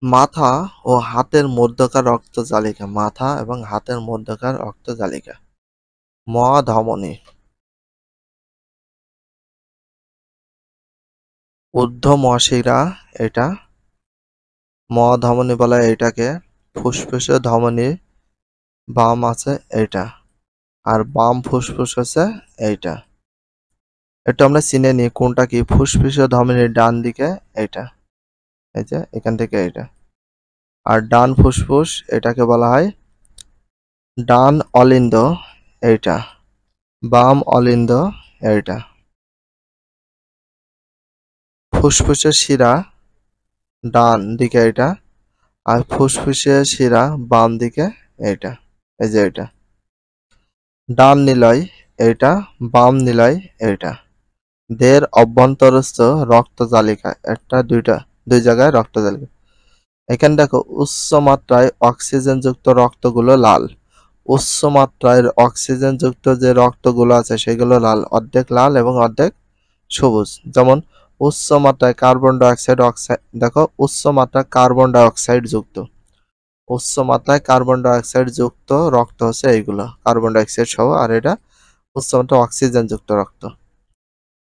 মাথা ও হাতের মধ্যকার রক্তজালিকা। মাথা এবং হাতের মধ্যকার রক্তজালিকা। মহাধমনী। ঊর্ধ্বমশিরা এটা। মহাধমনী বলা হয় এটাকে। ফুসফুসে ধমনী বাম আছে এইটা, আর বাম ফুসফুস হচ্ছে এইটা। এটা আমরা চিনে নিই কোনটা কি। ফুসফুসে ধমনীর ডান দিকে এইটা, এই যে এখান থেকে এইটা। আর ডান ফুসফুস এটাকে বলা হয় ডান অলিন্দ এইটা, বাম অলিন্দ এইটা। ফুসফুসের শিরা ডান দিকে এটা, আর ফুসফুসের শিরা বাম দিকে এইটা, এই যে এটা। ডান নিলয় এইটা, বাম নিলয় এইটা। দেহের অভ্যন্তরস্থ রক্তজালিকা, একটা দুইটা, দুই জায়গায় রক্তজালিকা। এখানে দেখো উচ্চ মাত্রায় অক্সিজেনযুক্ত রক্তগুলো লাল। উচ্চ মাত্রায় অক্সিজেনযুক্ত যে রক্তগুলো আছে সেগুলো লাল, অর্ধেক লাল এবং অর্ধেক সবুজ। যেমন উচ্চ মাত্রায় কার্বন ডাইঅক্সাইড দেখো উচ্চ মাত্রায় কার্বন ডাইঅক্সাইড যুক্ত, উচ্চ মাত্রায় কার্বন ডাইঅক্সাইড যুক্ত রক্ত হচ্ছে এইগুলো, কার্বন ডাইঅক্সাইড সহ। আর এটা উচ্চ মাত্রায় অক্সিজেন যুক্ত রক্ত।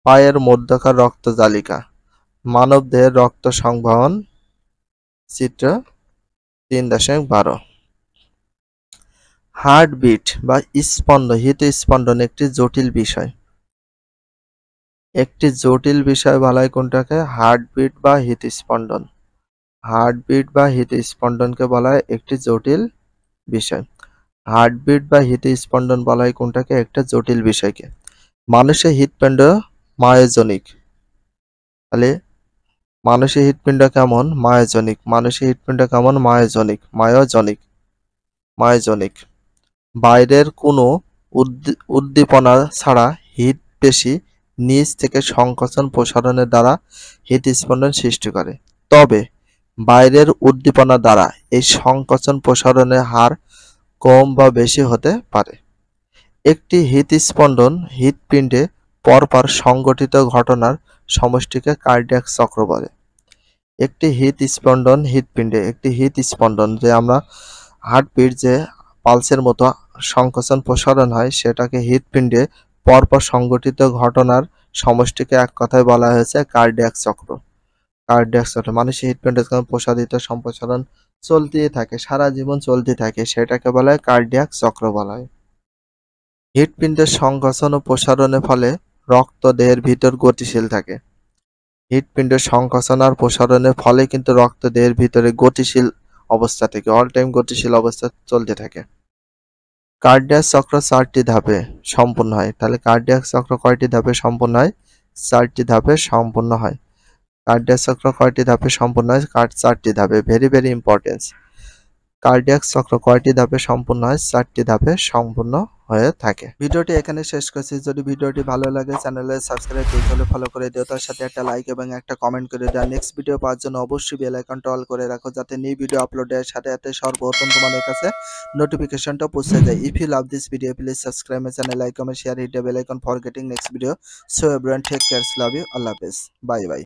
পায়ের মধ্যকার রক্তজালিকা। মানব দেহের রক্ত সংবহন চিত্র 3.12। হার্টবিট বা স্পন্দন, হৃদস্পন্দন একটি জটিল বিষয়। একটি জটিল বিষয় বলা হয় কোনটাকে? হার্টবিট বা হৃদস্পন্দন। হার্টবিট বা হৃদস্পন্দনকে বলা হয় একটি জটিল বিষয়। হার্টবিট বা হৃদস্পন্দন বলা হয় কোনটাকে? একটা জটিল বিষয়কে। মানুষের হৃৎপিণ্ড মায়োজনিক। তাহলে মানুষের হৃৎপিণ্ড কেমন? মায়োজনিক। মানুষের হৃৎপিণ্ড কেমন? মায়োজনিক। মায়োজনিক। বাইরের কোনো উদ্দীপনা ছাড়া হৃৎপেশি নিচ থেকে সংকোচন প্রসারণের দ্বারা হৃদস্পন্দন সৃষ্টি করে। তবে বাইরের উদ্দীপনা দ্বারা এই সংকোচন প্রসারণের হার কম বা বেশি হতে পারে। একটি হৃদস্পন্দন হৃৎপিণ্ডে পরপর সংঘটিত ঘটনার সমষ্টিকে কার্ডিয়াক চক্র বলে। একটি হৃদস্পন্দন হৃৎপিণ্ডে, একটি হৃদস্পন্দন যে আমরা হার্টবিট যে পালসের মতো সংকোচন প্রসারণ হয় সেটাকে হৃৎপিণ্ডে পরপর সংঘটিত ঘটনার সমষ্টিকে এক কথায় বলা হয়েছে কার্ডিয়াক চক্র। কার্ডিয়াক চক্র মানুষের হৃৎপিণ্ডে প্রসারিত সম্প্রসারণ চলতেই থাকে, সারা জীবন চলতে থাকে, সেটাকে বলা হয় কার্ডিয়াক চক্র বলা হয়। হৃৎপিণ্ডের সংকোচন ও প্রসারণের ফলে রক্ত দেহের ভিতর গতিশীল থাকে। হৃৎপিণ্ডের সংকোচন আর প্রসারণের ফলে কিন্তু রক্ত দেহের ভিতরে গতিশীল অবস্থা থেকে অল টাইম গতিশীল অবস্থা চলতে থাকে। কার্ডিয়াক চক্র 4টি ধাপে সম্পূর্ণ হয়। তাহলে কার্ডিয়াক চক্র কয়টি ধাপে সম্পূর্ণ হয়? 4টি ধাপে সম্পূর্ণ হয়। কার্ডিয়াক চক্র কয়টি ধাপে সম্পূর্ণ হয়? 4টি ধাপে। Very very important. কার্ডিয়াক চক্র কয়টি ধাপে সম্পূর্ণ হয়? 4টি ধাপে সম্পূর্ণ হয়ে থাকে। ভিডিওটি এখানে শেষ করছি। যদি ভিডিওটি ভালো লাগে চ্যানেলে সাবস্ক্রাইব দিতে হলে ফলো করে দিও, তার সাথে একটা লাইক এবং একটা কমেন্ট করে দিও। নেক্সট ভিডিও পাওয়ার জন্য অবশ্যই বেল আইকনটা অল করে রাখো, যাতে নিউ ভিডিও আপলোডের সাথে সাথে সর্বপ্রথম তোমাদের কাছে নোটিফিকেশনটা পৌঁছে যায়। If you love this video please subscribe my channel, like, comment, share, hit the bell icon for getting next video. So everyone take care, love you, আল্লাহ হাফেজ, বাই বাই।